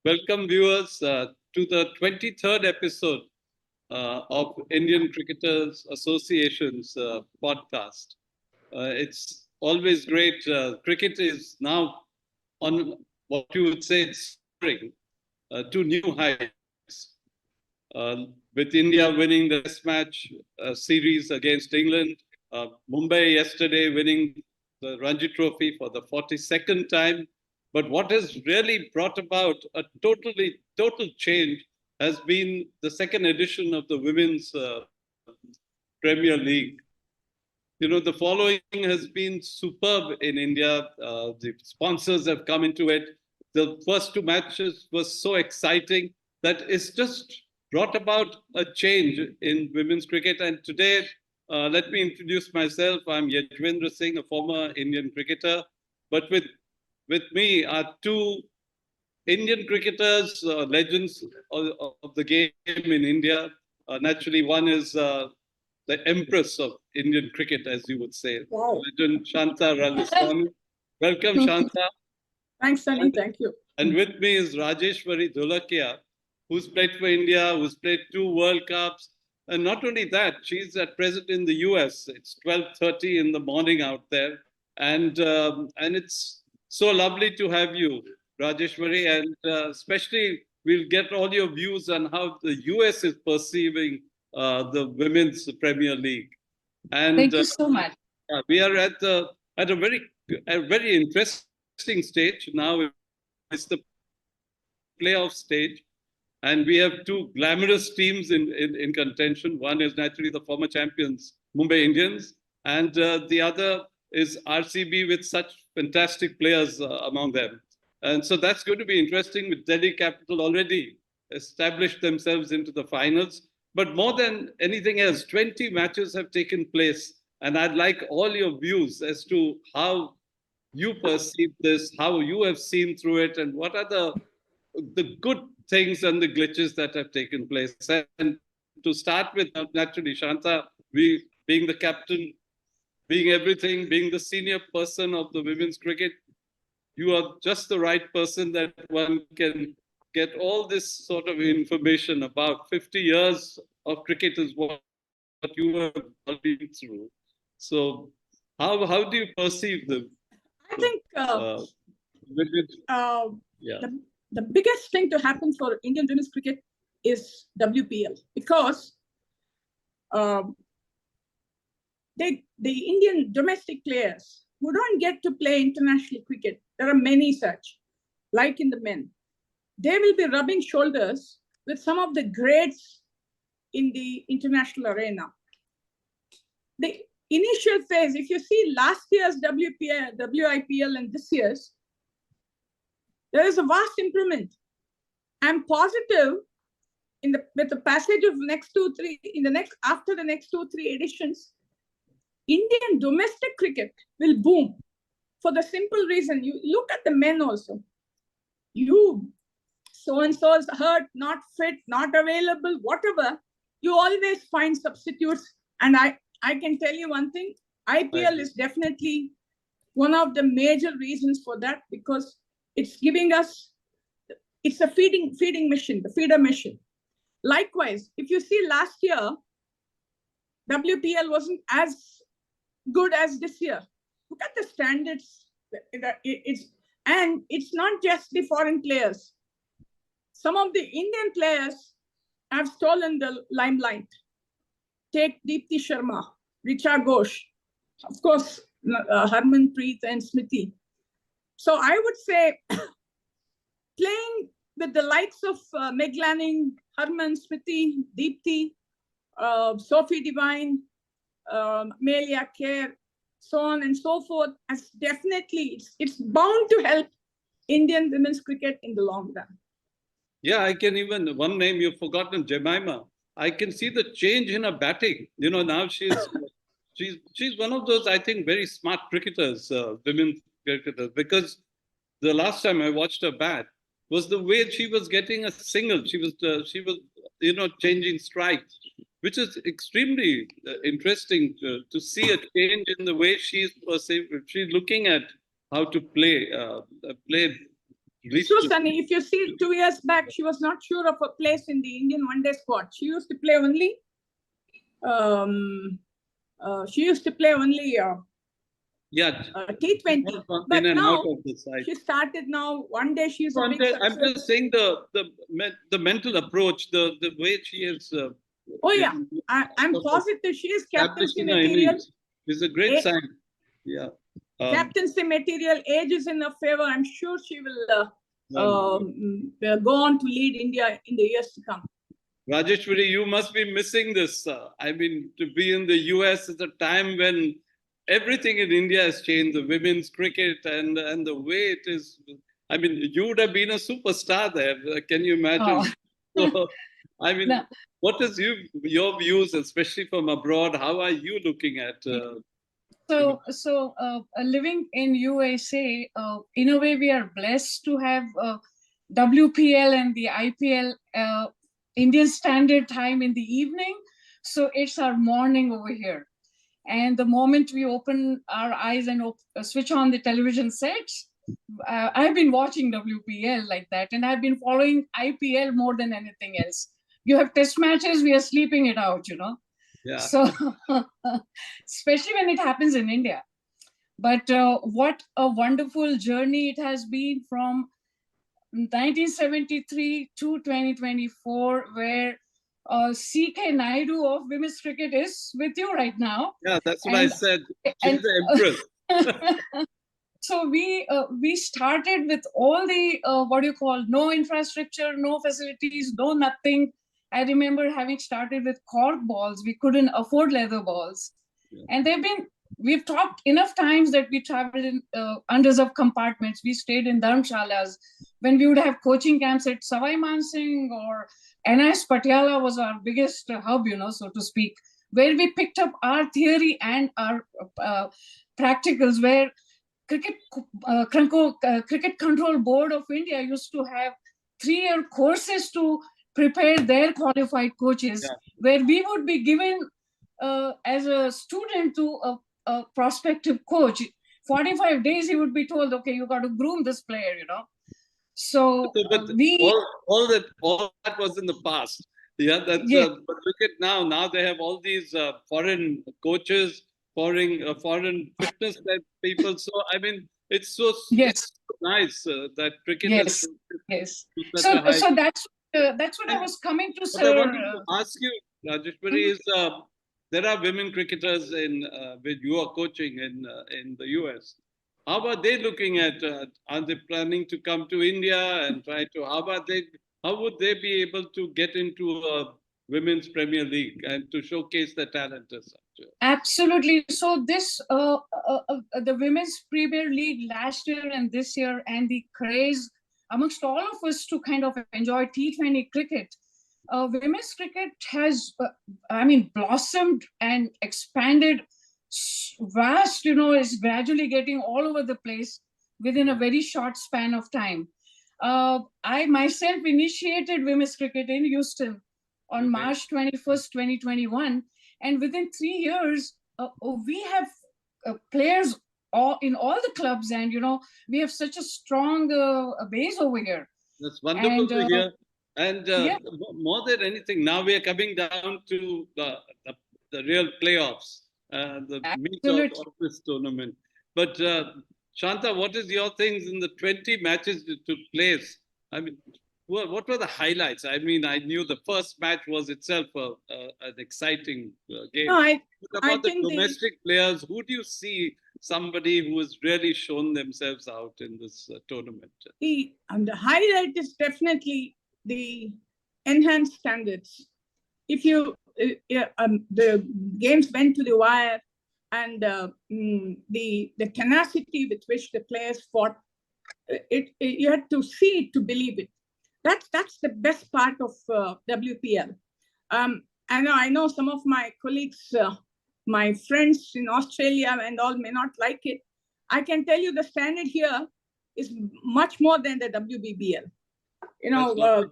Welcome viewers to the 23rd episode of Indian Cricketers Association's podcast. It's always great. Cricket is now on what you would say it's soaring to new heights. With India winning the Test match series against England, Mumbai yesterday winning the Ranji Trophy for the 42nd time. But what has really brought about a total change has been the second edition of the Women's Premier League. You know, the following has been superb in India. The sponsors have come into it. The first two matches were so exciting that it's just brought about a change in women's cricket. And today, let me introduce myself. I'm Yajurvindra Singh, a former Indian cricketer. But with me are two Indian cricketers, legends of the game in India. Naturally, one is the empress of Indian cricket, as you would say, wow. Legend Shantha Rangaswamy. Welcome, Shantha. Thanks, Sunny. Thank you. And with me is Rajeshwari Dholakia, who's played for India, who's played 2 World Cups. And not only that, she's at present in the US. It's 12:30 in the morning out there. And it's so lovely to have you, Rajeshwari. And especially, we'll get all your views on how the US is perceiving the Women's Premier League. And thank you so much. We are at a very interesting stage now. It's the playoff stage, and we have two glamorous teams in contention. One is naturally the former champions, Mumbai Indians, and the other is RCB with such fantastic players among them. And so that's going to be interesting, with Delhi Capital already established themselves into the finals. But more than anything else, 20 matches have taken place. And I'd like all your views as to how you perceive this, how you have seen through it, and what are the good things and the glitches that have taken place. And to start with, naturally, Shantha, being the captain, being everything, being the senior person of the women's cricket, you are just the right person that one can get all this sort of information about. 50 years of cricket is what you have been through. So how do you perceive the... I think the biggest thing to happen for Indian women's cricket is WPL, because the Indian domestic players who don't get to play international cricket, there are many such, like in the men, they will be rubbing shoulders with some of the greats in the international arena. The initial phase, if you see last year's WIPL and this year's, there is a vast improvement. I'm positive with the passage of after the next 2-3 editions, Indian domestic cricket will boom, for the simple reason. You look at the men also. So-and-so is hurt, not fit, not available, whatever, you always find substitutes. And I can tell you one thing, IPL is definitely one of the major reasons for that, because it's giving us, it's a feeding mission, the feeder mission. Likewise, if you see last year, WPL wasn't as good as this year. Look at the standards. And it's not just the foreign players. Some of the Indian players have stolen the limelight. Take Deepti Sharma, Richa Ghosh, of course, Harmanpreet and Smriti. So I would say playing with the likes of Meg Lanning, Harman, Smriti, Deepti, Sophie Devine, Amelia Kerr, so on and so forth, as definitely, it's bound to help Indian women's cricket in the long run. Yeah, I can even, one name you've forgotten, Jemima. I can see the change in her batting. You know, now she's one of those, I think, very smart cricketers, women cricketers, because the last time I watched her bat was the way she was getting a single. She was changing strikes, which is extremely interesting to see a change in the way she's perceived. She's looking at how to play So, Sunny, if you see 2 years back, she was not sure of a place in the Indian one-day squad. She used to play only T20. But now she started now. One day she's a big success. I'm just saying the mental approach, the way she is. Oh yeah, I'm positive she is captaincy material. It's a great sign. Yeah. Captaincy material. Age is in her favor. I'm sure she will go on to lead India in the years to come. Rajeshwari, you must be missing this. I mean, to be in the US at a time when everything in India has changed, the women's cricket and the way it is. I mean, you would have been a superstar there. Can you imagine? Oh. So, I mean, what is your views, especially from abroad? How are you looking at? So living in USA, in a way, we are blessed to have WPL and the IPL Indian Standard Time in the evening. So it's our morning over here. And the moment we open our eyes and switch on the television sets, I've been watching WPL like that. And I've been following IPL more than anything else. You have test matches, we are sleeping it out, you know. Yeah. So, especially when it happens in India. But what a wonderful journey it has been from 1973 to 2024, where CK Naidu of women's cricket is with you right now. Yeah, that's what I said. She's the empress. So we started with all the, no infrastructure, no facilities, no nothing. I remember having started with cork balls. We couldn't afford leather balls. Yeah. And we've talked enough times that we traveled in hundreds of compartments. We stayed in dharamshalas. When we would have coaching camps at Savai Mansingh or NIS Patiala was our biggest hub, you know, so to speak, where we picked up our theory and our practicals, where Cricket Control Board of India used to have 3-year courses to prepare their qualified coaches, where we would be given as a student to a prospective coach. 45 days, he would be told, okay, you got to groom this player, you know. So all that was in the past. Yeah, that's but look at now. Now they have all these foreign coaches, foreign fitness type people. So I mean, it's so nice that cricket is So that's what I was coming to, sir. I wanted to ask you, Rajeshwari, is there are women cricketers which you are coaching in the US. How are they looking at? Are they planning to come to India and try to? How would they be able to get into a women's Premier League and to showcase their talent as such? Absolutely. So this the women's Premier League last year and this year, and the craze amongst all of us to kind of enjoy T20 cricket. Women's cricket has, blossomed and expanded vast, you know, is gradually getting all over the place within a very short span of time. I myself initiated women's cricket in Houston on March 21st, 2021. And within 3 years, we have players in all the clubs, and, you know, we have such a strong base over here. That's wonderful to hear. And more than anything, now we are coming down to the real playoffs, the meat of this tournament. But Shantha, what is your things in the 20 matches that took place? I mean, what were the highlights? I mean, I knew the first match was itself an exciting game. No, what about the domestic players? Who do you see somebody who has really shown themselves out in this tournament? The highlight is definitely the enhanced standards. If you the games went to the wire, and the tenacity with which the players fought, you had to see it to believe it. That's the best part of WPL. I know some of my colleagues, my friends in Australia and all may not like it. I can tell you the standard here is much more than the WBBL. You know,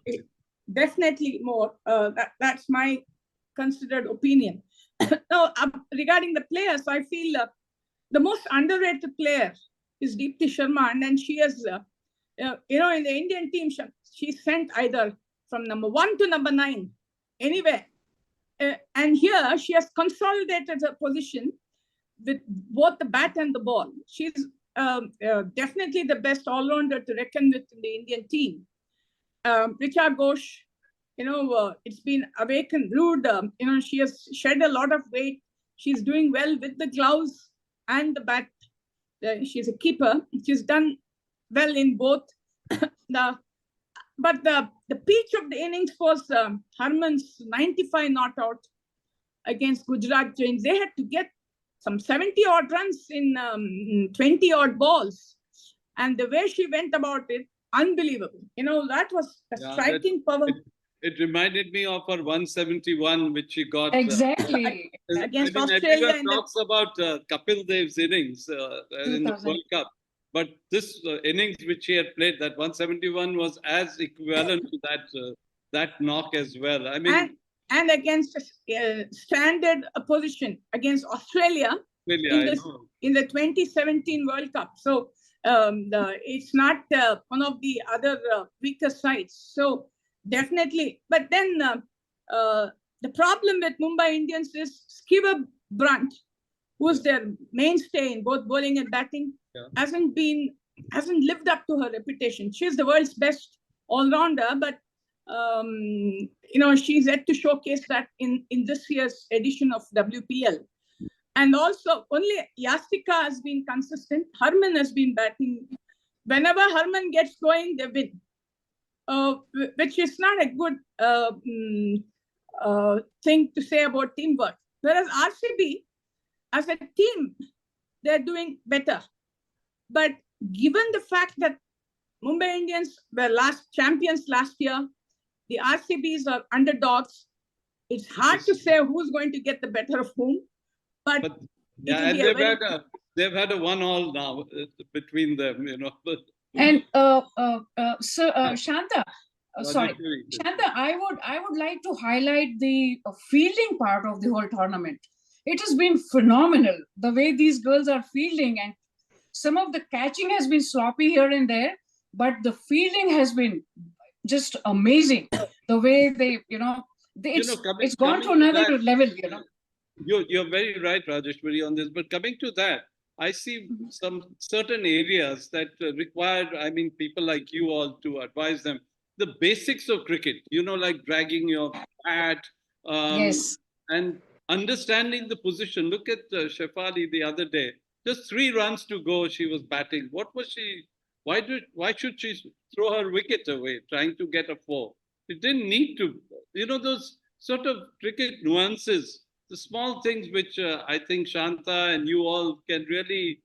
definitely more. That's my considered opinion. Now, regarding the players, I feel the most underrated player is Deepti Sharma, and then she has in the Indian team, she sent either from number 1 to number 9, anywhere. And here she has consolidated her position with both the bat and the ball. She's definitely the best all-rounder to reckon with in the Indian team. Richa Ghosh, it's been awakened, rude. She has shed a lot of weight. She's doing well with the gloves and the bat. She's a keeper. She's done well in both. But the peak of the innings was Harman's 95 not out against Gujarat Giants. They had to get some 70-odd runs in 20-odd balls. And the way she went about it, unbelievable. That was a striking power. It reminded me of her 171, which she got. Exactly. Against Australia. Everyone talks about Kapil Dev's innings in the World Cup. But this innings which she had played, that 171, was as equivalent to that knock as well. I mean, and against a standard opposition against Australia in the 2017 World Cup. So it's not one of the other weaker sides. So definitely. But then the problem with Mumbai Indians is Skiver Brunt, who's their mainstay in both bowling and batting, hasn't lived up to her reputation. She's the world's best all-rounder, but she's yet to showcase that in this year's edition of WPL. And also, only Yastika has been consistent. Harman has been batting. Whenever Harman gets going, they win, which is not a good thing to say about teamwork. Whereas RCB, as a team, they're doing better. But given the fact that Mumbai Indians were champions last year, the RCBs are underdogs, it's hard to say who's going to get the better of whom. But and they've had a 1-1 now between them, And Shantha, Shantha, I would like to highlight the fielding part of the whole tournament. It has been phenomenal, the way these girls are fielding, and some of the catching has been sloppy here and there, but the fielding has been just amazing. The way they, it's gone to another level, You're very right, Rajeshwari, on this. But coming to that, I see some certain areas that require, people like you all to advise them. The basics of cricket, like dragging your bat, and understanding the position. Look at Shefali the other day. Just 3 runs to go, she was batting. What was she? Why should she throw her wicket away, trying to get a 4? It didn't need to. Those sort of cricket nuances, the small things which I think Shantha and you all can really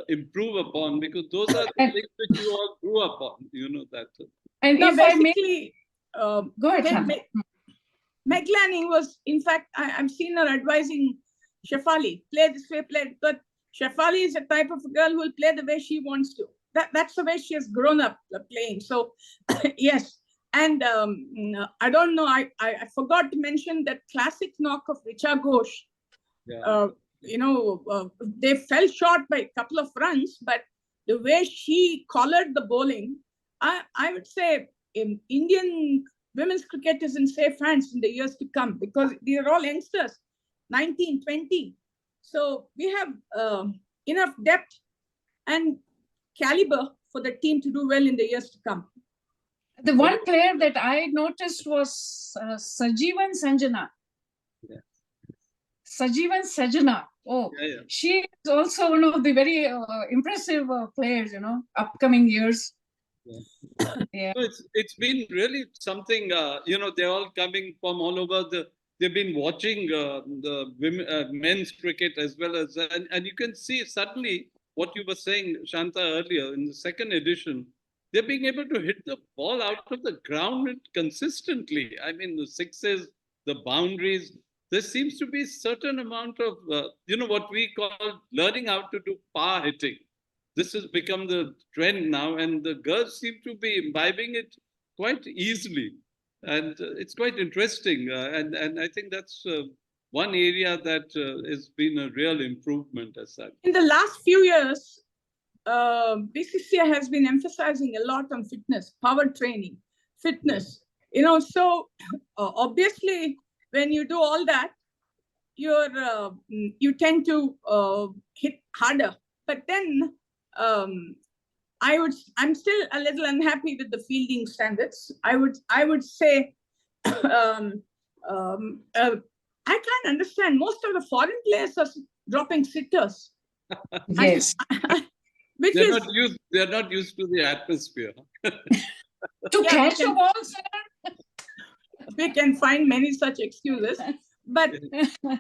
improve upon, because those are the things which you all grew up on. That. And no, if basically, go ahead. Meg Lanning was, in fact, I've seen her advising Shefali, play this way, play. But Shefali is a type of girl who will play the way she wants to. That's the way she has grown up playing. So, yes. And I don't know, I forgot to mention that classic knock of Richa Ghosh. They fell short by a couple of runs, but the way she collared the bowling, I would say Indian women's cricket is in safe hands in the years to come, because these are all youngsters, 19, 20. So we have enough depth and caliber for the team to do well in the years to come. The one player that I noticed was Sajeevan Sanjana. Sajeevan Sajana. She is also one of the very impressive players, upcoming years. So it's been really something, they're all coming from all over they've been watching the men's cricket as well as, and you can see suddenly what you were saying, Shantha, earlier in the second edition, they're being able to hit the ball out of the ground consistently. The sixes, the boundaries, there seems to be a certain amount of, what we call learning how to do power hitting. This has become the trend now, and the girls seem to be imbibing it quite easily. And it's quite interesting. And I think that's one area that has been a real improvement as such. In the last few years, BCCI has been emphasizing a lot on fitness, power training, fitness. So obviously, when you do all that, you tend to hit harder. But then I'm still a little unhappy with the fielding standards. I would say I can't understand. Most of the foreign players are dropping sitters. Yes. They're not used to the atmosphere. To catch a ball, sir. We can find many such excuses. But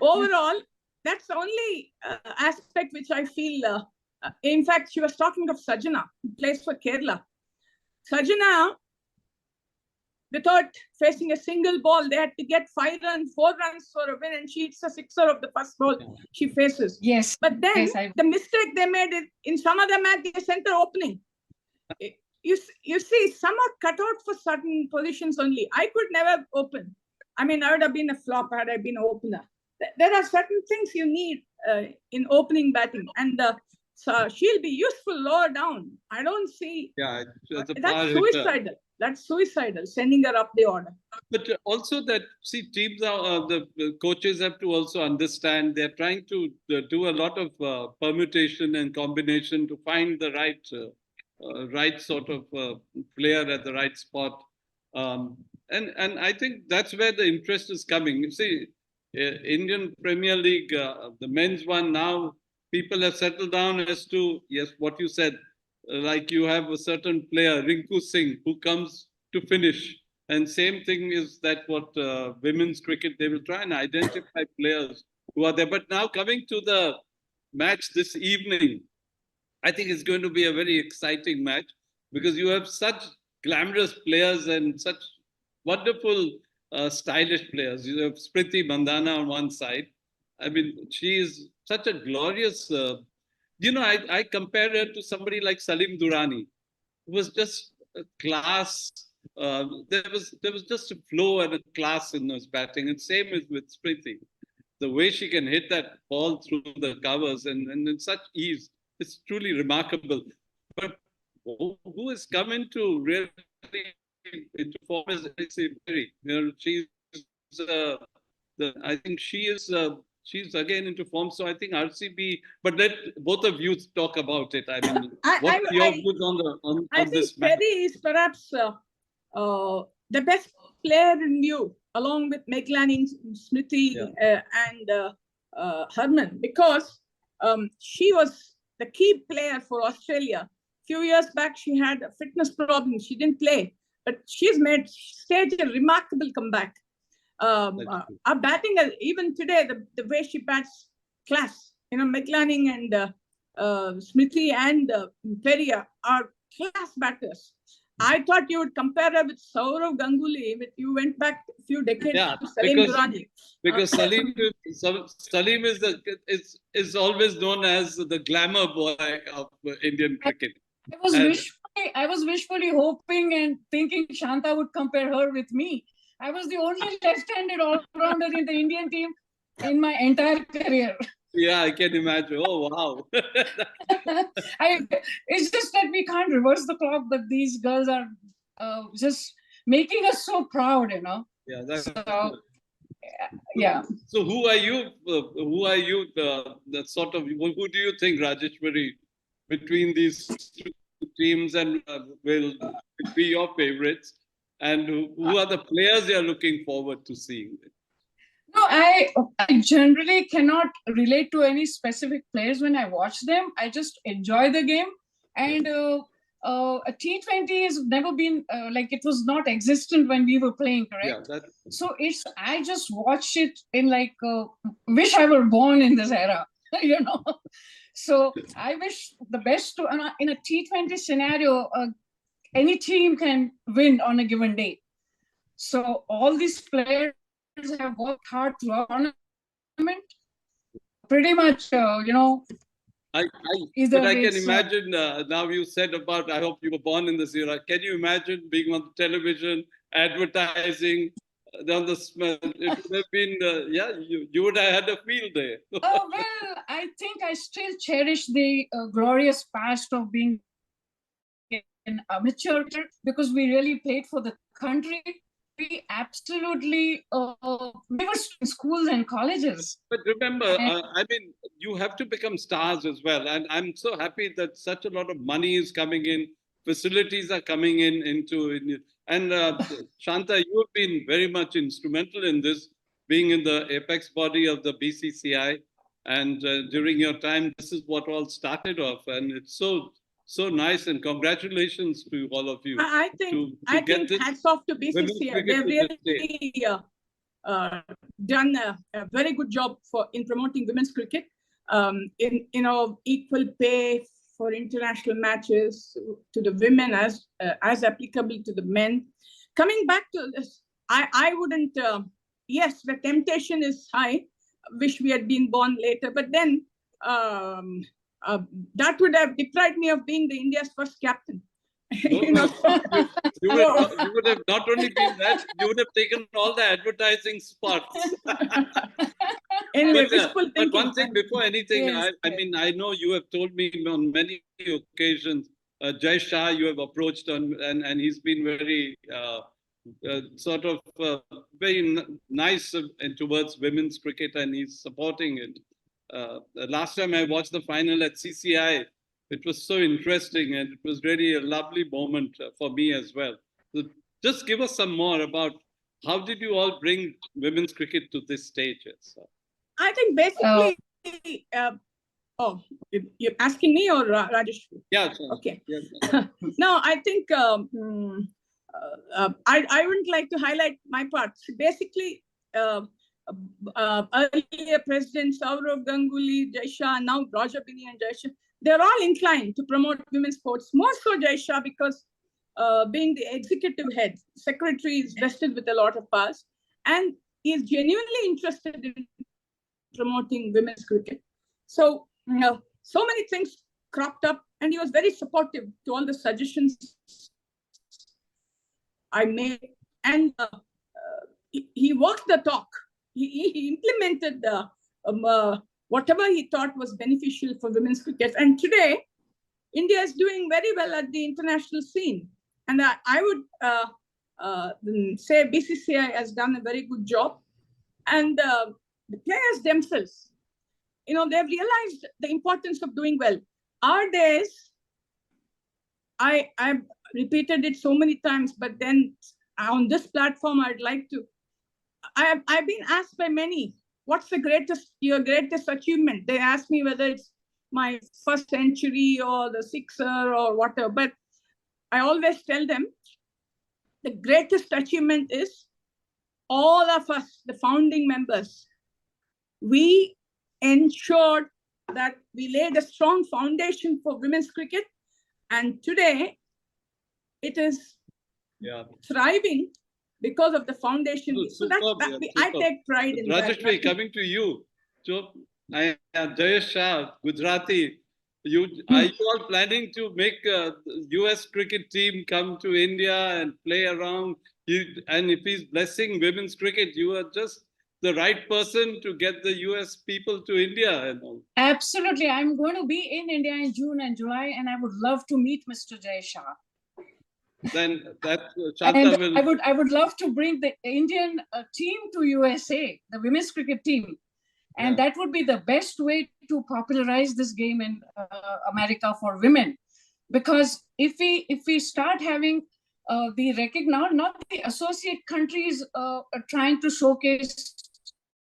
overall, that's the only aspect which I feel. In fact, she was talking of Sajana, who plays for Kerala. Sajana, without facing a single ball, they had to get 4 runs for a win, and she hits a sixer of the first ball she faces. Yes. But then the mistake they made is in some other match, they sent her opening. You see, some are cut out for certain positions only. I could never open. I mean, I would have been a flop had I been an opener. There are certain things you need in opening batting, and so she'll be useful lower down. I don't see. Yeah, that's suicidal. That's suicidal, sending her up the order. But also that, see, teams are, the coaches have to also understand they're trying to do a lot of permutation and combination to find the right sort of player at the right spot. And I think that's where the interest is coming. You see, Indian Premier League, the men's one now, people have settled down as to, yes, what you said, like you have a certain player, Rinku Singh, who comes to finish. And same thing is that what women's cricket, they will try and identify players who are there. But now coming to the match this evening, I think it's going to be a very exciting match because you have such glamorous players and such wonderful, stylish players. You have Smriti Mandhana on one side. I mean, she is such a glorious, I compare her to somebody like Salim Durrani, who was just a class. There was just a flow and a class in his batting. And same is with Smriti. The way she can hit that ball through the covers and in such ease, it's truly remarkable. But who has come into really into form is Perry. She's I think she's again into form. So I think RCB. But let both of you talk about it. I mean, what's your views on this match? I think Perry is perhaps the best player in view, along with Meg Lanning, Smriti, and Herman, because she was the key player for Australia. A few years back, she had a fitness problem. She didn't play, but she's staged a remarkable comeback. Our batting, even today, the way she bats, class. Meg Lanning and Smriti and Perry are class batters. I thought you would compare her with Saurav Ganguly, but you went back a few decades to Salim Durrani. Because Salim is always known as the glamour boy of Indian cricket. I was wishfully hoping and thinking Shantha would compare her with me. I was the only left-handed all-rounder in the Indian team in my entire career. Yeah, I can imagine. Oh, wow. It's just that we can't reverse the clock, but these girls are just making us so proud, Yeah, that's yeah. So who are you? The sort of, who do you think, Rajeshwari, between these two teams and will be your favorites? And who are the players you're looking forward to seeing? No, I generally cannot relate to any specific players when I watch them. I just enjoy the game. And a T20 has never been, it was not existent when we were playing, correct? Yeah, so I just watch it in wish I were born in this era, So I wish the best to, in a T20 scenario, any team can win on a given day. So all these players have worked hard throughout the tournament. Pretty much, I can imagine, now you said about, I hope you were born in this era. Can you imagine being on television, advertising, down the smell. It would have been, yeah, you would have had a field day. Oh, well, I think I still cherish the glorious past of being an amateur because we really played for the country. We absolutely we were in schools and colleges. But remember, I mean, you have to become stars as well. And I'm so happy that such a lot of money is coming in, facilities are coming in and Shantha, you have been very much instrumental in this, being in the apex body of the BCCI. And during your time, this is what all started off. And it's so nice. And congratulations to all of you. I think hats off to BCCI. They've really done a very good job in promoting women's cricket. In equal pay for international matches to the women as applicable to the men. Coming back to this, I wouldn't. Yes, the temptation is high. Wish we had been born later, but then that would have deprived me of being the India's first captain. No, you would have not only been that, you would have taken all the advertising spots. Anyway, but one thing before anything, yes, I mean, I know you have told me on many occasions, Jai Shah, you have approached and he's been very sort of very nice towards women's cricket, and he's supporting it. Last time I watched the final at CCI, it was so interesting, and it was really a lovely moment for me as well. So just give us some more about how did you all bring women's cricket to this stage? I think basically, you're asking me or Rajeshwari? Yeah. Sure. Okay. Yeah. No, I think I wouldn't like to highlight my part. Basically, earlier presidents Saurav Ganguly, Jai Shah, now Roger Binny and Jai Shah, they're all inclined to promote women's sports. More so Jai Shah because being the executive head, secretary is vested with a lot of powers, and he is genuinely interested in promoting women's cricket. So, so many things cropped up, and he was very supportive to all the suggestions I made, and he walked the talk. He implemented whatever he thought was beneficial for women's cricket. And today, India is doing very well at the international scene. And I would say BCCI has done a very good job. And the players themselves, they've realized the importance of doing well. Our days, I've repeated it so many times, but then on this platform, I'd like to, I've been asked by many, what's your greatest achievement? They ask me whether it's my first century or the sixer or whatever, but I always tell them the greatest achievement is all of us, the founding members, we ensured that we laid a strong foundation for women's cricket, and today it is thriving because of the foundation. So I take pride in that. Rajeshwari, coming to you. So, Jai Shah, Gujarati, are you all planning to make the US cricket team come to India and play around? And if he's blessing women's cricket, you are just the right person to get the US people to India and all. Absolutely. I'm going to be in India in June and July, and I would love to meet Mr. Jai Shah. Then that Shantha will... I would love to bring the Indian team to USA, the women's cricket team. And that would be the best way to popularize this game in America for women. Because if we start having not the associate countries trying to showcase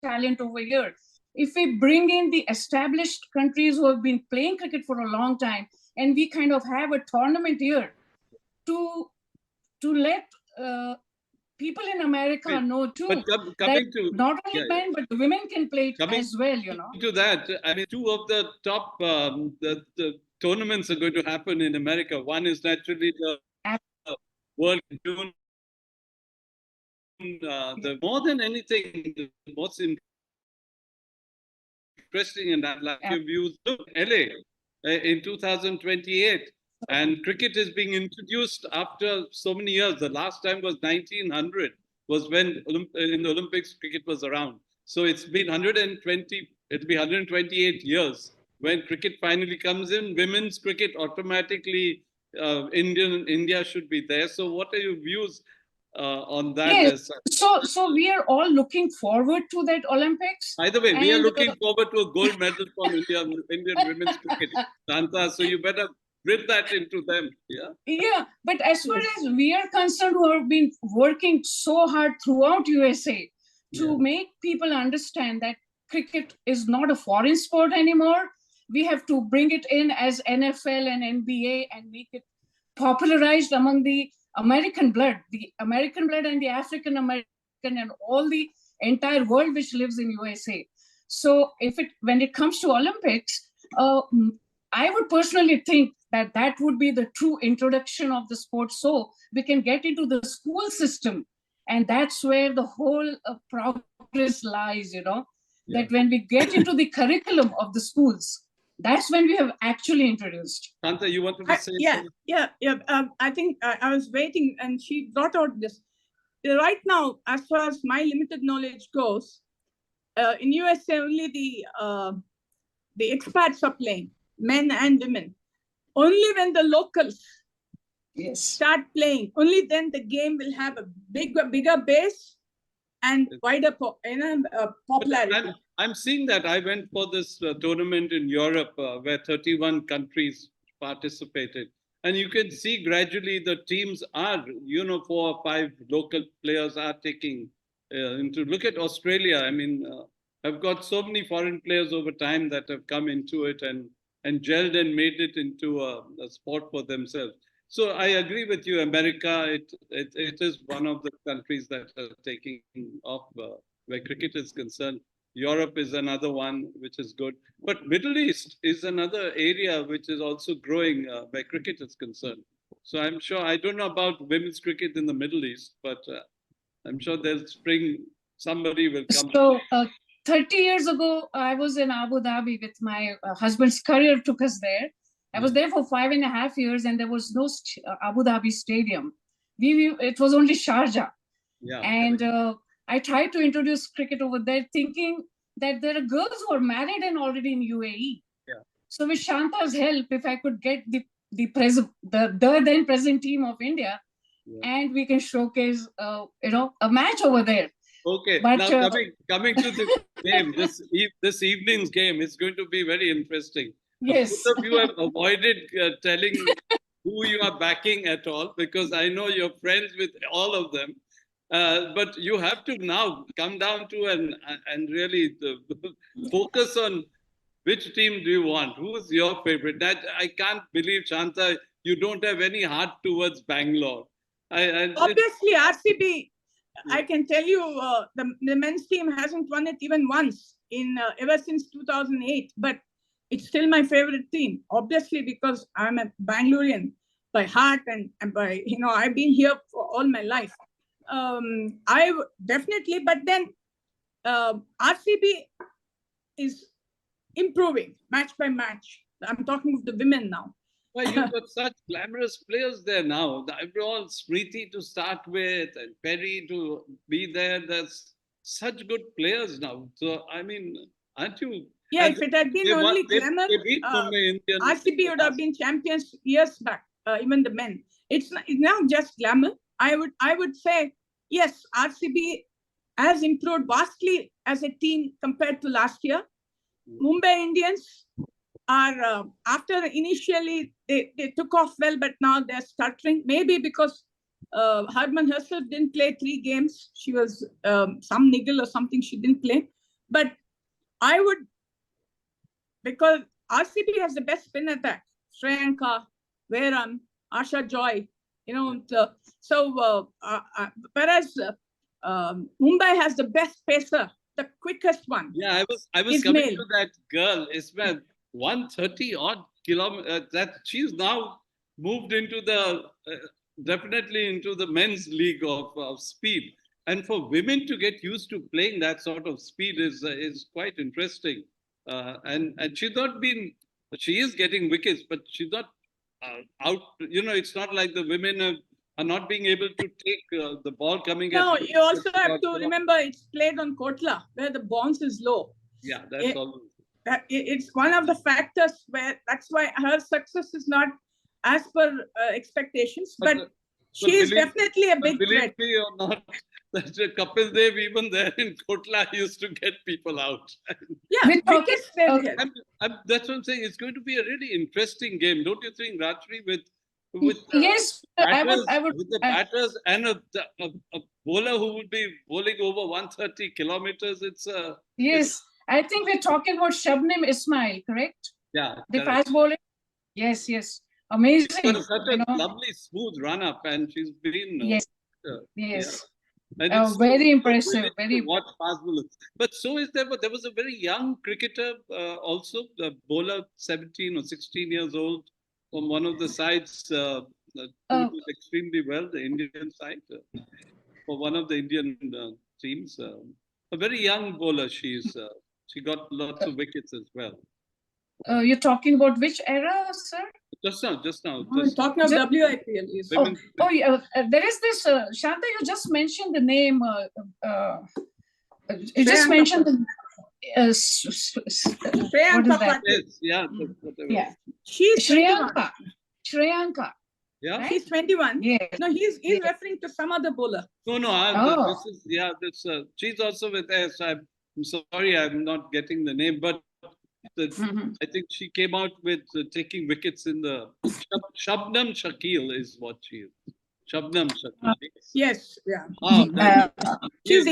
talent over here, if we bring in the established countries who have been playing cricket for a long time, and we kind of have a tournament here to let people in America know too that not only men but women can play as well. To that, I mean, two of the top the tournaments are going to happen in America. One is naturally the World June. More than anything, the most interesting, and I'd like your views. Look, LA in 2028. And cricket is being introduced after so many years. The last time was 1900. was when in the Olympics cricket was around. So it's been 120, it'll be 128 years. When cricket finally comes in, women's cricket automatically, India should be there. So what are your views on that? Yes. So we are all looking forward to that Olympics. By the way, we are looking forward to a gold medal from Indian women's cricket, Shantha. So you better build that into them. Yeah. Yeah, but as far as we are concerned, who have been working so hard throughout USA to make people understand that cricket is not a foreign sport anymore. We have to bring it in as NFL and NBA and make it popularized among the American blood and the African American and all the entire world which lives in USA. So when it comes to Olympics, I would personally think that would be the true introduction of the sport, so we can get into the school system, and that's where the whole progress lies. That when we get into the curriculum of the schools, that's when we have actually introduced. Shantha, you wanted to say something? I think I was waiting, and she brought out this. Right now, as far as my limited knowledge goes, in USA only the expats are playing, men and women. Only when the locals start playing, only then the game will have a bigger base and wider popularity. I'm seeing that. I went for this tournament in Europe where 31 countries participated. And you can see gradually the teams are, 4 or 5 local players are taking into. Look at Australia. I mean, I've got so many foreign players over time that have come into it and gelled and made it into a sport for themselves. So I agree with you. America, it is one of the countries that are taking off where cricket is concerned. Europe is another one, which is good. But Middle East is another area which is also growing where cricket is concerned. So I'm sure, I don't know about women's cricket in the Middle East, but I'm sure somebody will come. So 30 years ago, I was in Abu Dhabi with my husband's career took us there. I was there for 5.5 years, and there was no Abu Dhabi stadium. It was only Sharjah. Yeah. And I tried to introduce cricket over there, thinking that there are girls who are married and already in UAE. Yeah. So with Shantha's help, if I could get the then present team of India, and we can showcase a match over there. Okay, but, now coming to the game, this evening's game is going to be very interesting. Yes. Both of you have avoided telling who you are backing at all, because I know you're friends with all of them. But you have to now come down to and really focus on which team do you want? Who is your favorite? I can't believe, Shantha, you don't have any heart towards Bangalore. Obviously, RCB. I can tell you the men's team hasn't won it even once ever since 2008. But it's still my favorite team, obviously, because I'm a Bangalorean by heart and by, I've been here for all my life. I definitely, but then RCB is improving match by match. I'm talking of the women now. Well, you've got such glamorous players there now. Everyone, Smriti to start with, and Perry to be there. There's such good players now. So, I mean, aren't you? Yeah, if it had been only glamour, RCB would have been champions years back, even the men. It's now just glamour. I would say, yes, RCB has improved vastly as a team compared to last year. Mumbai Indians are, after initially they took off well, but now they're stuttering. Maybe because Harman herself didn't play 3 games. She was some niggle or something, she didn't play. But I would, because RCB has the best spin attack. Shreyanka, Veeran, Asha Joy, whereas Mumbai has the best pacer, the quickest one. Yeah, I was coming to that girl, Ismail, 130 odd kilometers. That she's now moved into definitely into the men's league of speed. And for women to get used to playing that sort of speed is quite interesting. And she's not been. She is getting wickets, but she's not out. It's not like the women have are not being able to take the ball coming No, at you also have to remember it's played on Kotla, where the bounce is low. Yeah, that's all. It's one of the factors where that's why her success is not as per expectations, but she is definitely a big threat. Believe me or not, that Kapil Dev, even there in Kotla, used to get people out. Yeah, wickets. That's what I'm saying. It's going to be a really interesting game, don't you think, Rajeshwari? With yes, batters, I would. with the batters and a bowler who will be bowling over 130 kilometers. Yes, I think we're talking about Shabnim Ismail, correct? Yeah, the fast bowler. Yes, yes, amazing. She's got such a lovely, smooth run up, and she's been yes. And it's very impressive. Very watch fast bowlers. But so is there. But there was a very young cricketer also, the bowler, 17 or 16 years old, from one of the sides who did extremely well, the Indian side, for one of the Indian teams. A very young bowler. She got lots of wickets as well. You're talking about which era, sir? Just now. Talking of WIPL. Yeah. There is this, Shantha, you just mentioned the name. You just mentioned the Shreyanka. Yeah. She's Shreyanka. Yeah. Right? She's 21. Yeah. No, he's referring to some other bowler. No. She's also with us. I'm sorry, I'm not getting the name, but I think she came out with taking wickets in the Shabnam Shakil is what she is. Shabnam Shakil. Yes, yeah. She's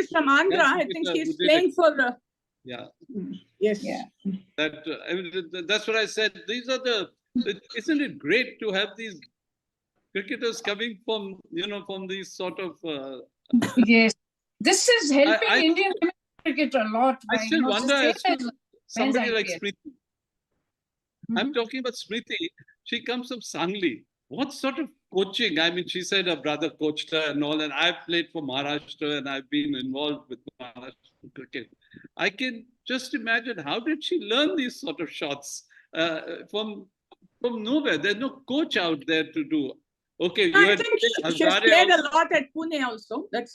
from Andhra. I think she's playing for. Yes. Yeah. That's what I said. Isn't it great to have these cricketers coming from these sort of. Yes, this is helping Indian cricket a lot. I still wonder. Somebody like Smriti. I'm talking about Smriti. She comes from Sangli. What sort of coaching? I mean, she said her brother coached her and all, and I've played for Maharashtra and I've been involved with Maharashtra cricket. I can just imagine, how did she learn these sort of shots from nowhere? There's no coach out there to do. Okay, I think she's played a lot at Pune also. That's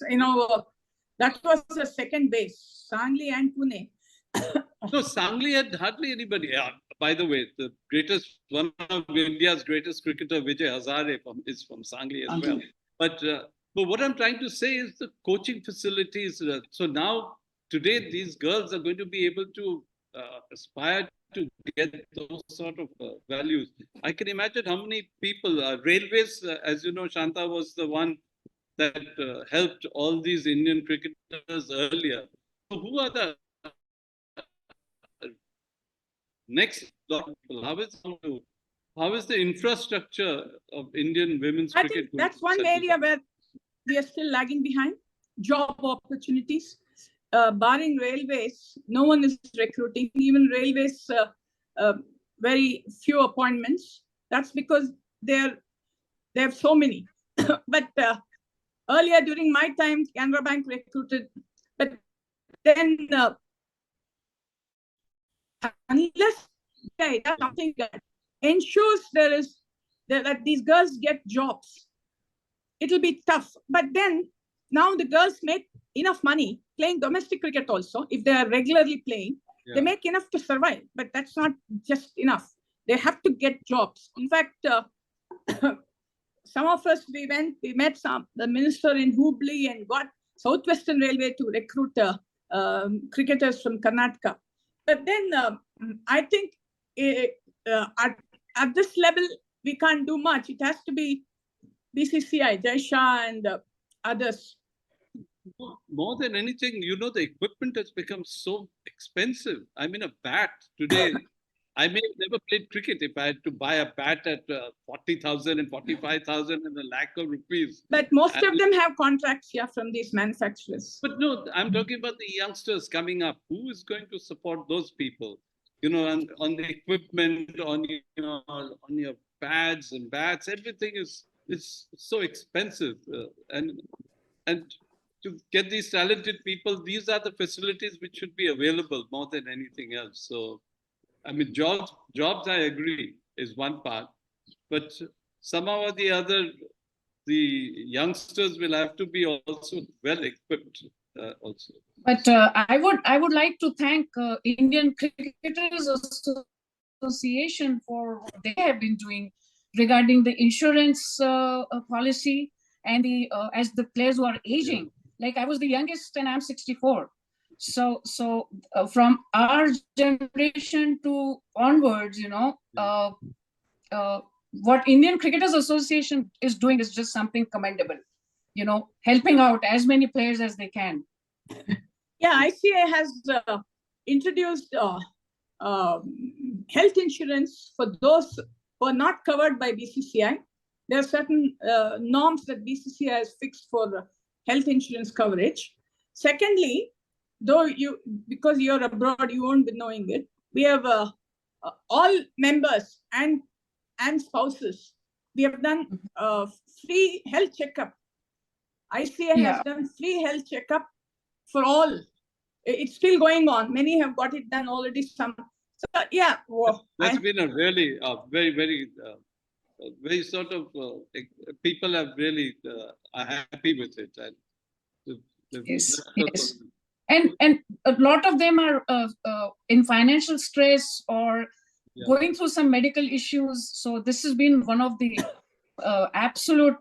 that was the second base, Sangli and Pune. No, Sangli had hardly anybody. By the way, one of India's greatest cricketer, Vijay Hazare, is from Sangli as well. But what I'm trying to say is the coaching facilities. So now, today, these girls are going to be able to aspire to get those sort of values. I can imagine how many people, railways, as you know, Shantha was the one that helped all these Indian cricketers earlier. So who are the next lot of people? How is the infrastructure of Indian women's cricket? I think that's one area where we are still lagging behind. Job opportunities. Barring railways, no one is recruiting. Even railways, very few appointments. That's because they have so many. But earlier during my time, Canara Bank recruited. But then, unless something that ensures that these girls get jobs, it'll be tough. But then now the girls make enough money playing domestic cricket also. If they are regularly playing, they make enough to survive. But that's not just enough. They have to get jobs. In fact, some of us, we met the minister in Hubli and got Southwestern Railway to recruit cricketers from Karnataka. But then I think at this level, we can't do much. It has to be BCCI, Jaisha and others. More than anything, the equipment has become so expensive. I mean, a bat today, I may have never played cricket if I had to buy a bat at 40,000 and 45,000 and a lakh of rupees. But most of them have contracts from these manufacturers. But no, I'm talking about the youngsters coming up. Who is going to support those people? On the equipment, on your pads and bats, everything is so expensive. And to get these talented people, these are the facilities which should be available more than anything else. So, I mean, jobs, I agree, is one part. But somehow or the other, the youngsters will have to be also well equipped also. But I would like to thank Indian Cricketers Association for what they have been doing regarding the insurance policy and the as the players who are aging. Like I was the youngest and I'm 64. So from our generation to onwards, what Indian Cricketers Association is doing is just something commendable. Helping out as many players as they can. Yeah, ICA has introduced health insurance for those who are not covered by BCCI. There are certain norms that BCCI has fixed for health insurance coverage. Secondly, because you're abroad, you won't be knowing it. We have all members and spouses. We have done free health checkup. ICA has done free health checkup for all. It's still going on. Many have got it done already. So yeah. That's been a really very, very, very sort of, people are really are happy with it. And yes. And a lot of them are in financial stress or going through some medical issues. So this has been one of the absolute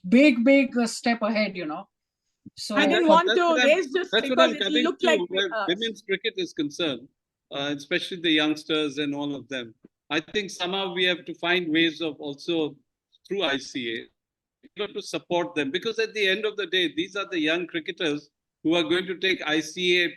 big step ahead, So I didn't want to raise this because it looked like where women's cricket is concerned, especially the youngsters and all of them. I think somehow we have to find ways of also through ICA to support them, because at the end of the day, these are the young cricketers who are going to take ICA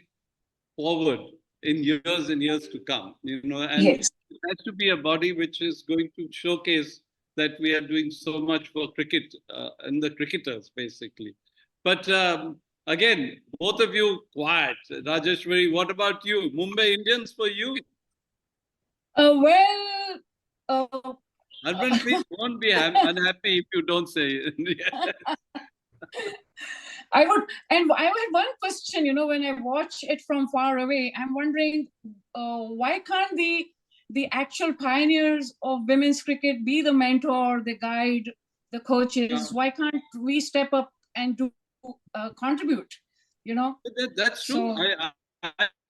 forward in years and years to come. And it has to be a body which is going to showcase that we are doing so much for cricket and the cricketers, basically. But again, both of you quiet. Rajeshwari, what about you? Mumbai Indians for you? Arvind, please don't be unhappy if you don't say it. I had one question, when I watch it from far away, I'm wondering why can't the actual pioneers of women's cricket be the mentor, the guide, the coaches? Why can't we step up and contribute? That's true.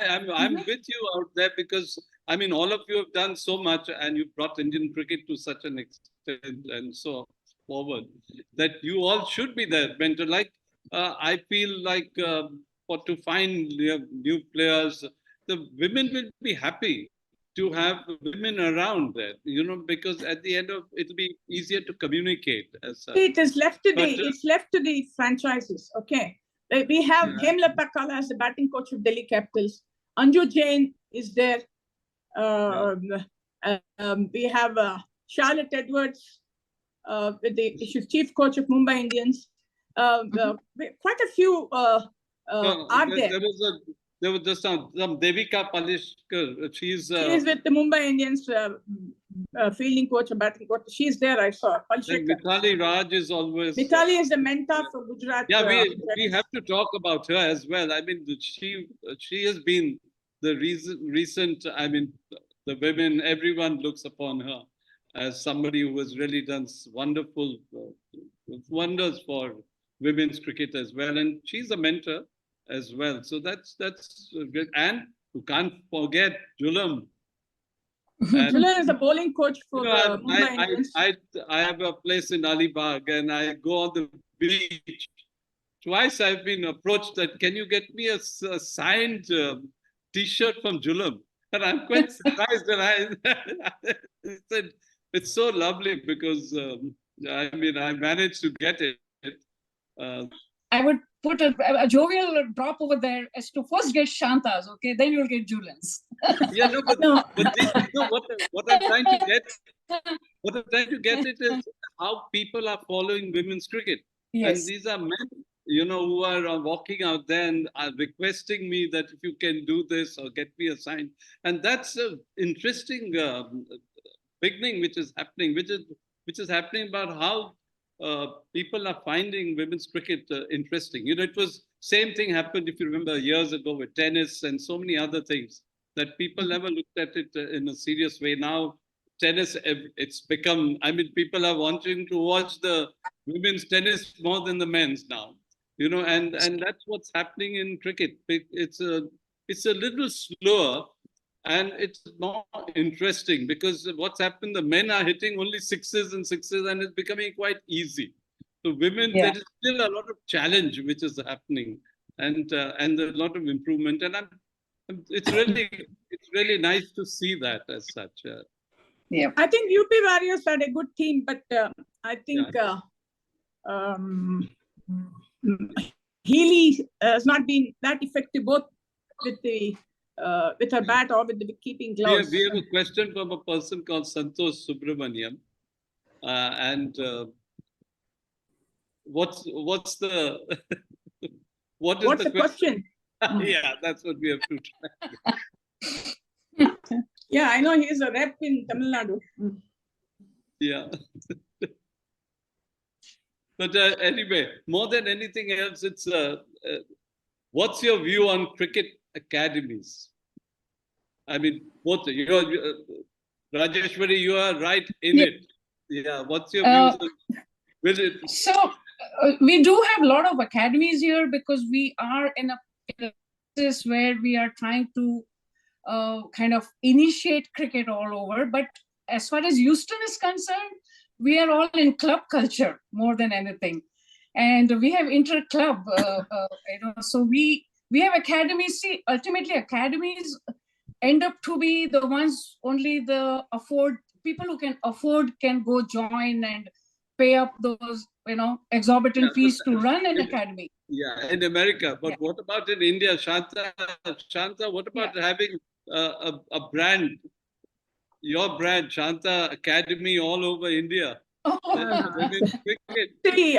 I'm with you out there, because I mean, all of you have done so much, and you brought Indian cricket to such an extent and so forward that you all should be there mentor. Like I feel like to find new players, the women will be happy to have women around there, because at the end of it'll be easier to communicate. It is left to it's left to the franchises. Okay. We have Hemlata Kala as the batting coach of Delhi Capitals. Anju Jain is there. We have Charlotte Edwards, she's chief coach of Mumbai Indians. Quite a few are there. There was just some Devika Palishkar. She's with the Mumbai Indians, fielding coach or batting coach. She's there, I saw. Mithali Raj is always... Mithali is the mentor for Gujarat. Yeah, we have to talk about her as well. I mean, she has been the recent, I mean, the women, everyone looks upon her as somebody who has really done wonderful wonders for women's cricket as well. And she's a mentor as well. So that's good. And you can't forget Julam. Julam is a bowling coach for Mumbai Indians. I have a place in Alibag, and I go on the beach. Twice I've been approached that, can you get me a signed T-shirt from Julam? And I'm quite surprised. And I said, it's so lovely because, I mean, I managed to get it. I would put a jovial drop over there as to first get Shanta's, okay? Then you'll get Julian's. Yeah, no, but what I'm trying to get it is how people are following women's cricket. Yes. And these are men, who are walking out there and are requesting me that if you can do this or get me a sign. And that's an interesting beginning which is happening, which is happening about how people are finding women's cricket interesting. It was same thing happened, if you remember, years ago with tennis and so many other things that people never looked at it in a serious way. Now tennis, it's become, I mean, people are wanting to watch the women's tennis more than the men's now, you know, and that's what's happening in cricket. It's a little slower and it's more interesting because what's happened, the men are hitting only sixes and it's becoming quite easy. So women, there is still a lot of challenge which is happening and a lot of improvement. And it's really nice to see that as such. Yeah, I think UP Warriors had a good team, but I think Healy has not been that effective both with her bat or with the keeping gloves. We have a question from a person called Santosh Subramaniam, and what's the what's the question? Yeah, that's what we have to try. Yeah, I know he is a rep in Tamil Nadu. Yeah. But anyway, more than anything else, it's what's your view on cricket academies? I mean, both Rajeshwari, you are right in it. Yeah, what's your views with it? So we do have a lot of academies here because we are in a process where we are trying to kind of initiate cricket all over. But as far as Houston is concerned, we are all in club culture more than anything. And we have inter-club, so we have academies. See, ultimately academies end up to be the ones only the people who can afford can go join and pay up those, exorbitant fees to run an academy. Yeah, in America. But what about in India? Shantha, what about having a brand, your brand, Shantha Academy all over India? See,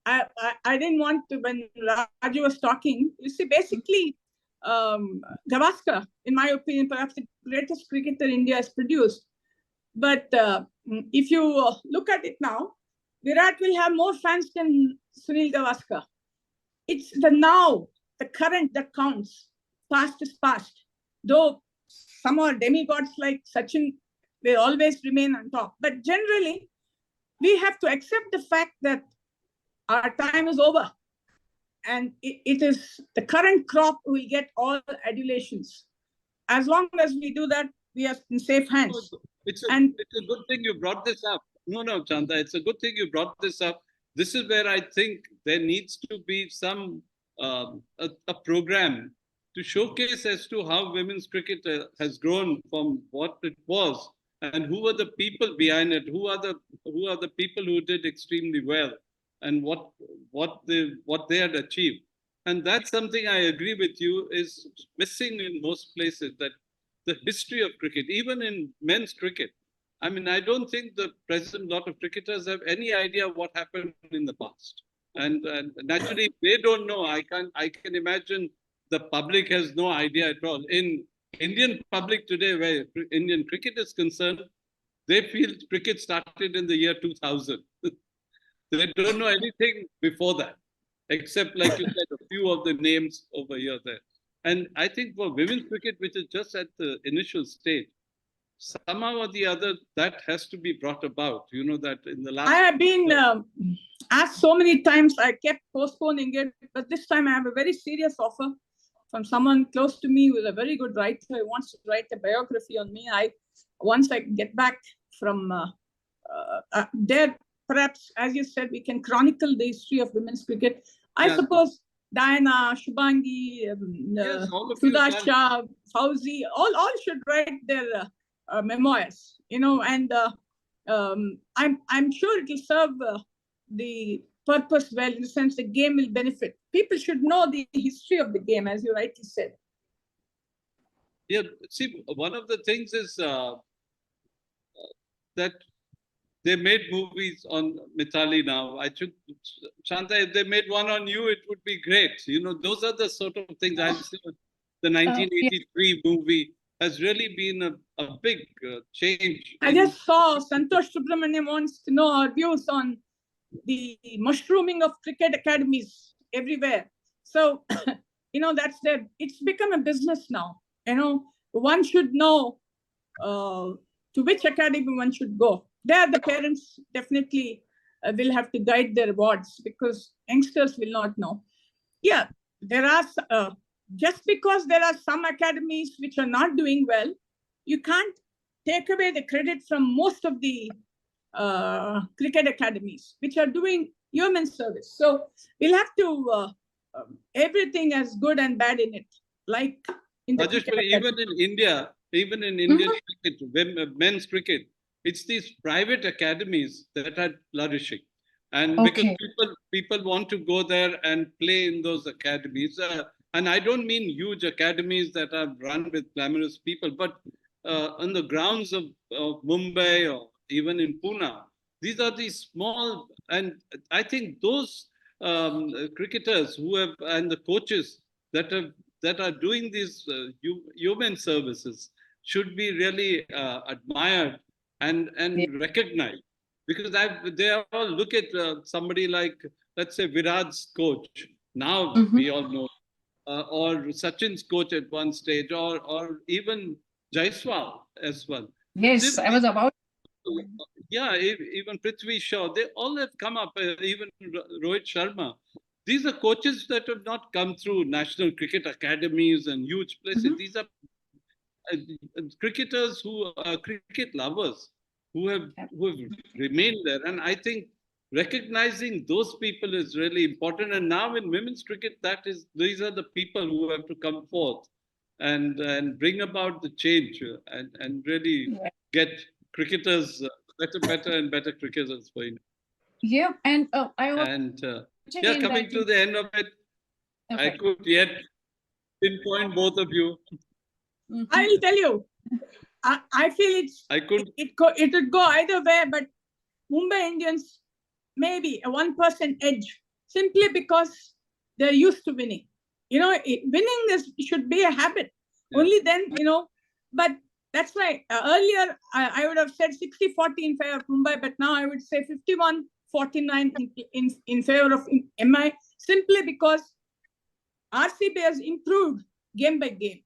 I didn't want to, when Raju was talking, you see, basically, Gavaskar, in my opinion, perhaps the greatest cricketer India has produced. But if you look at it now, Virat will have more fans than Sunil Gavaskar. It's the current that counts. Past is past. Though some are demigods like Sachin, they always remain on top. But generally, we have to accept the fact that our time is over. And it is the current crop who will get all adulations. As long as we do that, we are in safe hands. It's a good thing you brought this up. No, Chanda, it's a good thing you brought this up. This is where I think there needs to be some a program to showcase as to how women's cricket has grown from what it was and who were the people behind it, who are the people who did extremely well and what they had achieved. And that's something I agree with you is missing in most places, that the history of cricket, even in men's cricket. I mean, I don't think the present lot of cricketers have any idea what happened in the past. And naturally, they don't know. I can imagine the public has no idea at all. In Indian public today, where Indian cricket is concerned, they feel cricket started in the year 2000. They don't know anything before that, except, like you said, a few of the names over here there. And I think for women's cricket, which is just at the initial stage, somehow or the other, that has to be brought about. You know that in the last... I have been asked so many times, I kept postponing it, but this time I have a very serious offer from someone close to me who is a very good writer. He wants to write a biography on me. Once I get back from there, perhaps, as you said, we can chronicle the history of women's cricket. I suppose Diana, Shubhangi, Sudha Shah, Fauzi, all should write their memoirs, and I'm sure it will serve the purpose well, in the sense the game will benefit. People should know the history of the game, as you rightly said. Yeah, see, one of the things is that they made movies on Mithali now. Shantha, if they made one on you, it would be great. Those are the sort of things I've seen. The 1983 movie has really been a big change. I just saw Santosh Subramaniam wants to know our views on the mushrooming of cricket academies everywhere. So, that's there. It's become a business now. One should know to which academy one should go. There, the parents definitely will have to guide their wards because youngsters will not know. Yeah, there are, just because there are some academies which are not doing well, you can't take away the credit from most of the cricket academies which are doing human service. So we'll have to, everything has good and bad in it, like in the Rajeshwari, even in Indian cricket, men's cricket, it's these private academies that are flourishing. And because people want to go there and play in those academies. And I don't mean huge academies that are run with glamorous people, but on the grounds of Mumbai or even in Pune, these are these small, and I think those cricketers who have, and the coaches that are doing these human services should be really admired and recognized. Because they all look at somebody like, let's say, Virat's coach. Now we all know, or Sachin's coach at one stage, or even Jaiswal as well. Yes, I was about. Yeah, even Prithvi Shaw, they all have come up, even Rohit Sharma. These are coaches that have not come through national cricket academies and huge places. These are cricketers who are cricket lovers who have remained there. And I think recognizing those people is really important. And now in women's cricket, these are the people who have to come forth and bring about the change and really get cricketers better and better cricketers for India. Yeah, and coming to the end of it, I could yet pinpoint both of you. I will tell you, I feel it would go either way, but Mumbai Indians maybe a 1% edge simply because they're used to winning. Winning should be a habit. Yeah. Only then, but that's why earlier I would have said 60-40 in favor of Mumbai, but now I would say 51-49 in favor of MI, simply because RCB has improved game by game.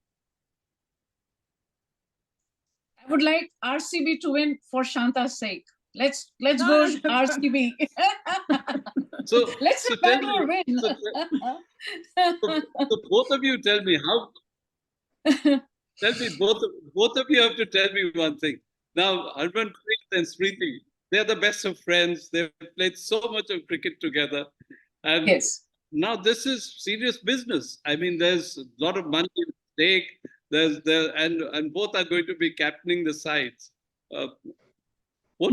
I would like RCB to win for Shantha's sake. Let's go RCB. So let's so Bangalore win. So both of you tell me how. Tell me, both of you have to tell me one thing. Now, Harmanpreet and Smriti, they're the best of friends. They've played so much of cricket together. And now this is serious business. I mean, there's a lot of money at stake. And both are going to be captaining the sides. What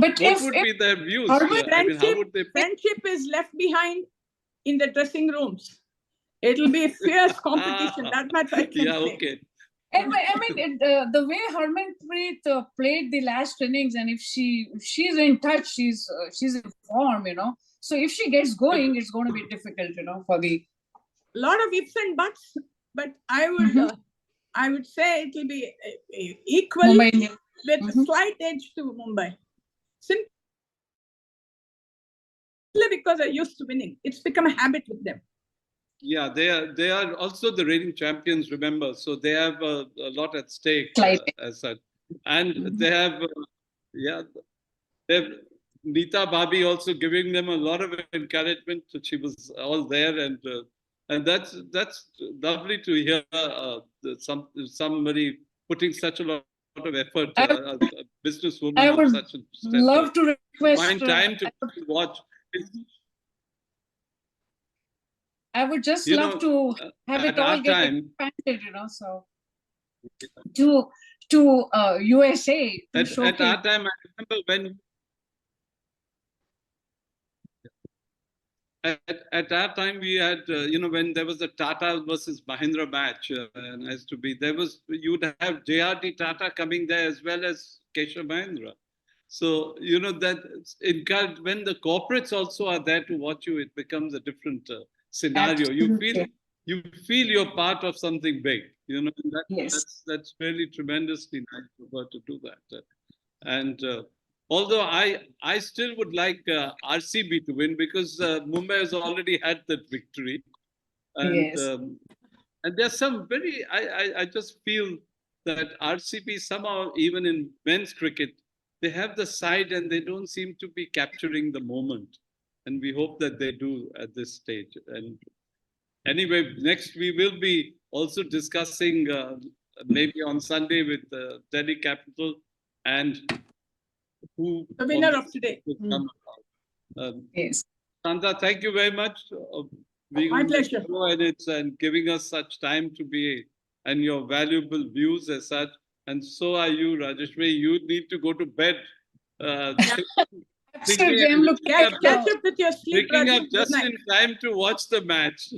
would be their views? Friendship is left behind in the dressing rooms. It'll be a fierce competition. That much I can say. Okay. And I mean, the way Harmanpreet played the last innings, and if she's in touch, she's in form, So if she gets going, it's going to be difficult, for the. A lot of ifs and buts, but I would say it will be equal with a slight edge to Mumbai. Simply because they're used to winning. It's become a habit with them. Yeah, they are also the reigning champions, remember. So they have a lot at stake as such. And they have, they have Neeta Bhabhi also giving them a lot of encouragement. So she was all there, and that's lovely to hear somebody putting such a lot of effort, a businesswoman of such a stature. Love to request. Find time to watch. I would just love to have it all get expanded, so to USA. At our time, I remember when at our time we had, when there was a Tata versus Mahindra match, nice to be, you'd have JRD Tata coming there as well as Keshav Mahindra. So, that when the corporates also are there to watch you, it becomes a different scenario. Absolutely. You feel you're part of something big, that's really tremendously nice of her to do that. And although I still would like RCB to win, because Mumbai has already had that victory. And, and there's some I just feel that RCB somehow, even in men's cricket, they have the side and they don't seem to be capturing the moment. And we hope that they do at this stage. And anyway, next we will be also discussing maybe on Sunday with Delhi Capital and who The winner of today. Yes. Shantha, thank you very much being My on the pleasure. show and giving us such time to be and your valuable views as such. And so are you, Rajeshwari. You need to go to bed. Absolutely, I'm looking Catch at up with your sleep, Waking up Raju. Good just night. in time to watch the match.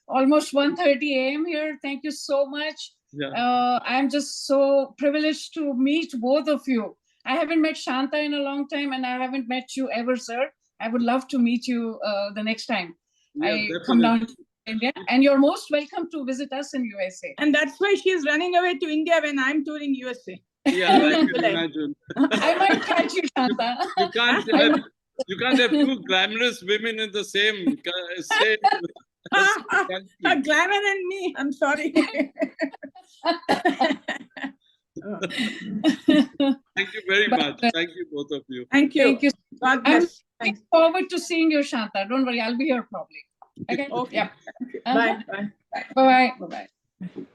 almost 1:30 a.m. here. Thank you so much. Yeah. I'm just so privileged to meet both of you. I haven't met Shantha in a long time, and I haven't met you ever, sir. I would love to meet you the next time I come down to India. And you're most welcome to visit us in USA. And that's why she's running away to India when I'm touring USA. Yeah, I can imagine. I might catch you, Shantha. You can't have two glamorous women in the same Glamour and me. I'm sorry. Thank you very much. Thank you, both of you. Thank you. Thank you. God I'm bless. looking forward to seeing you, Shantha. Don't worry, I'll be here probably. Okay. Okay. Yeah. Bye. Bye. Bye. Bye. Bye.